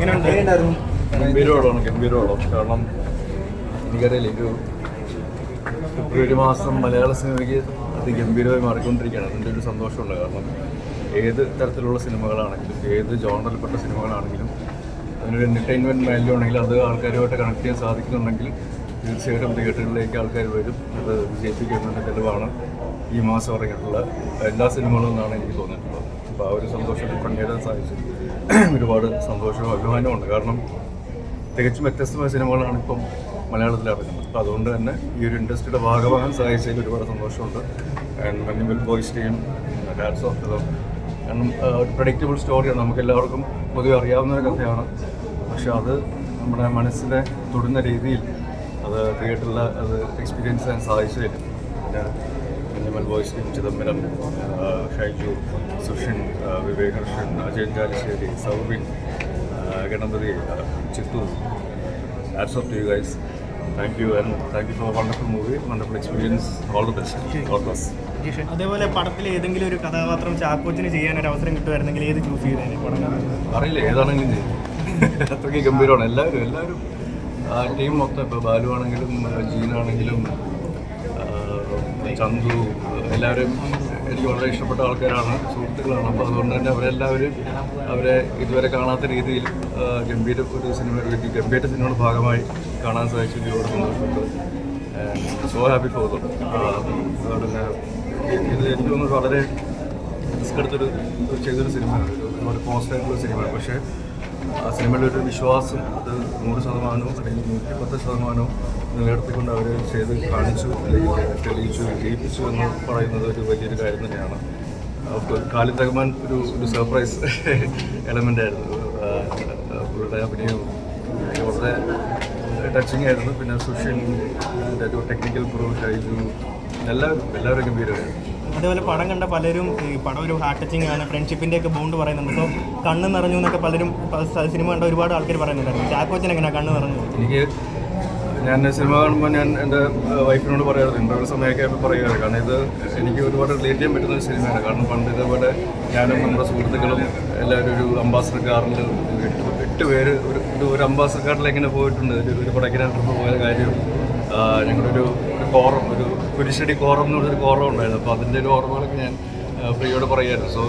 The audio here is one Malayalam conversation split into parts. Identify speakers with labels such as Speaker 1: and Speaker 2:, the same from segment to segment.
Speaker 1: ഗംഭീരമാണ്. കാരണം എനിക്കറിയില്ല, ഒരു ഫെബ്രുവരി മാസം മലയാള സിനിമയ്ക്ക് അതിഗംഭീരമായി മാറിക്കൊണ്ടിരിക്കുകയാണ്. അതിൻ്റെ ഒരു സന്തോഷമുണ്ട്. കാരണം ഏത് തരത്തിലുള്ള സിനിമകളാണെങ്കിലും, ഏത് ജോണറിൽപ്പെട്ട സിനിമകളാണെങ്കിലും അതിനൊരു എൻ്റർടൈൻമെൻറ്റ് വാല്യൂ ഉണ്ടെങ്കിൽ അത് ആൾക്കാരുമായിട്ട് കണക്ട് ചെയ്യാൻ സാധിക്കുന്നുണ്ടെങ്കിൽ തീർച്ചയായിട്ടും തിയേറ്ററിലേക്ക് ആൾക്കാർ വരും. അത് വിജയിപ്പിക്കുന്നതിൻ്റെ തെളിവാണ് ഈ മാസം ഇറങ്ങിയിട്ടുള്ള എല്ലാ സിനിമകളും എന്നാണ് എനിക്ക് തോന്നിയിട്ടുള്ളത്. അപ്പോൾ ആ ഒരു സന്തോഷത്തിൽ പങ്കെടുക്കാൻ സാധിച്ചു ഒരുപാട് സന്തോഷവും അഭിമാനമുണ്ട്. കാരണം തികച്ചും വ്യത്യസ്തമായ സിനിമകളാണ് ഇപ്പം മലയാളത്തിൽ ഇറങ്ങുന്നത്. അപ്പോൾ അതുകൊണ്ട് തന്നെ ഈ ഒരു ഇൻഡസ്ട്രിയുടെ ഭാഗമാകാൻ സാധിച്ചതിൽ ഒരുപാട് സന്തോഷമുണ്ട്. And Manjummel boys team, hats off to them. കാരണം ഒരു പ്രഡിക്റ്റബിൾ സ്റ്റോറിയാണ്, നമുക്കെല്ലാവർക്കും പൊതുവെ അറിയാവുന്ന ഒരു കഥയാണ്. പക്ഷെ അത് നമ്മുടെ മനസ്സിനെ തൊടുന്ന രീതിയിൽ അത് തിയേറ്ററിൽ അത് എക്സ്പീരിയൻസ് ചെയ്യാൻ സാധിച്ചതിൽ പിന്നെ Manjummel boys team, Chidambaram, Shyju, Sushin, Vivek Harshan, Ajayan Chalissery, Soubin, Ganapathi, Chithu, hats off to you guys. Thank you and thank you for wonderful movie, wonderful experience. All the best. God bless.
Speaker 2: അതേപോലെ പടത്തിൽ ഏതെങ്കിലും ഒരു കഥാപാത്രം ചാക്കോച്ചിന് ചെയ്യാൻ ഒരു അവസരം കിട്ടുമായിരുന്നെങ്കിൽ ഏത് ചൂസ് ചെയ്തേനെ? പടം
Speaker 1: അറിയില്ല, ഏതാണെങ്കിലും ചെയ്യും. അത്രയ്ക്ക് ഗംഭീരമാണ്. എല്ലാവരും ടീം മൊത്തം, ഇപ്പോൾ ബാലു ആണെങ്കിലും ജീനാണെങ്കിലും ചന്തു, എല്ലാവരും എനിക്ക് വളരെ ഇഷ്ടപ്പെട്ട ആൾക്കാരാണ്, സുഹൃത്തുക്കളാണ്. അപ്പോൾ അതുകൊണ്ട് തന്നെ അവരെ ഇതുവരെ കാണാത്ത രീതിയിൽ ഗംഭീര ഒരു സിനിമ, ഗംഭീര സിനിമയുടെ ഭാഗമായി കാണാൻ സാധിച്ചതിൽ ഒരുപാട് സന്തോഷമുണ്ട്. So happy for them. അതുകൊണ്ട് തന്നെ ഇത് എനിക്ക് തോന്നുന്നത് വളരെ റിസ്ക് എടുത്തൊരു ചെയ്തൊരു സിനിമയാണ്, ഒരുപാട് കോസ്റ്റ് ആയിട്ടുള്ള സിനിമയാണ്. പക്ഷേ ആ സിനിമയുടെ ഒരു വിശ്വാസം അത് 100% അല്ലെങ്കിൽ 110% നിലനിർത്തിക്കൊണ്ട് അവർ ചെയ്ത് കാണിച്ചു, അല്ലെങ്കിൽ തെളിയിച്ചു, ജയിപ്പിച്ചു എന്ന് പറയുന്നത് ഒരു വലിയൊരു കാര്യം തന്നെയാണ്. ഖാലിദ് റഹ്മാൻ ഒരു സർപ്രൈസ് എലമെൻ്റ് ആയിരുന്നു. പുള്ളിയുടെ അഭിനയവും വളരെ ടച്ചിങ് ആയിരുന്നു. പിന്നെ സുഷിൻ, ഒരു ടെക്നിക്കൽ പ്രോ, ഷൈജു, എല്ലാവരും ഗംഭീരമായിരുന്നു.
Speaker 2: അതേപോലെ പടം കണ്ട പലരും ഈ പടം ഒരു ഹാർട്ട് ടച്ചിങ് ആണ്, ഫ്രണ്ട്ഷിപ്പിൻ്റെ ഒക്കെ ബോണ്ട് പറയുന്നുണ്ട്. ഇപ്പോൾ കണ്ണ് നിറഞ്ഞു എന്നൊക്കെ പലരും സിനിമ കണ്ട ഒരുപാട് ആൾക്കാർ പറയുന്നുണ്ടായിരുന്നു. ചാക്കോച്ചൻ എങ്ങനെയാണ് കണ്ണ് നിറഞ്ഞു?
Speaker 1: ഞാൻ സിനിമ കാണുമ്പോൾ ഞാൻ എൻ്റെ വൈഫിനോട് പറയാറുണ്ട്, ഇൻ്റർവ്യൂ സമയമൊക്കെ പറയുകയാണ്. കാരണം ഇത് എനിക്ക് ഒരുപാട് റിലേറ്റ് ചെയ്യാൻ പറ്റുന്ന ഒരു സിനിമയാണ്. കാരണം പണ്ട് ഇതേപോലെ ഞാനും നമ്മുടെ സുഹൃത്തുക്കളും എല്ലാവരും ഒരു അംബാസഡർ കാറിൽ 8 പേര് ഒരു അംബാസഡർ കാറിൽ എങ്ങനെ പോയിട്ടുണ്ട്. ഒരു കൊടൈക്കനാൽ ട്രിപ്പ് പോയ കാര്യം ഞങ്ങളൊരു കോറം, ഒരു കുരിശടി കോറം എന്ന് പറഞ്ഞൊരു കോറം ഉണ്ടായിരുന്നു. അപ്പോൾ അതിൻ്റെ ഒരു ഓർമ്മകളൊക്കെ ഞാൻ പ്രിയോട് പറയുമായിരുന്നു. സോ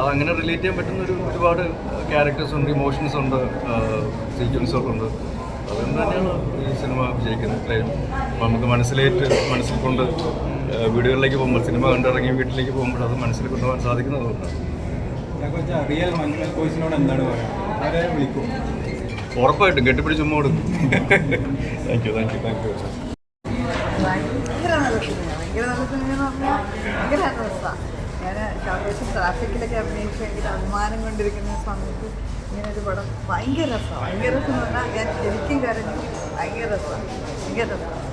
Speaker 1: അതങ്ങനെ റിലേറ്റ് ചെയ്യാൻ പറ്റുന്ന ഒരുപാട് ക്യാരക്ടേഴ്സ് ഉണ്ട്, ഇമോഷൻസ് ഉണ്ട്, സീക്വൻസുകളുണ്ട്. അതുകൊണ്ട് തന്നെയാണ് ഈ സിനിമ വിജയിക്കുന്നത്. ഇത്രയും അപ്പോൾ നമുക്ക് മനസ്സിൽ കൊണ്ട് വീടുകളിലേക്ക് പോകുമ്പോൾ, സിനിമ കണ്ടിറങ്ങി വീട്ടിലേക്ക് പോകുമ്പോൾ അത് മനസ്സിൽ കൊണ്ടുപോകാൻ സാധിക്കുന്നതുകൊണ്ടാണ്. ഉറപ്പായിട്ടും കെട്ടിപ്പിടിച്ച് ചുമ്മാ കൊടുക്കും. Thank you.
Speaker 3: ഭയങ്കര നല്ല സിനിമയെന്ന് പറഞ്ഞാൽ ഭയങ്കര രസമാണ്. ഞാൻ ശാന്തോഷം ട്രാഫിക്കിലൊക്കെ അഭിനയിച്ചെങ്കിൽ അഭിമാനം കൊണ്ടിരിക്കുന്ന സമയത്ത് ഇങ്ങനൊരു പടം ഭയങ്കര രസമാണ്. ഭയങ്കര രസം എന്ന് പറഞ്ഞാൽ ഞാൻ ശരിക്കും കരഞ്ഞു. ഭയങ്കര രസമാണ്.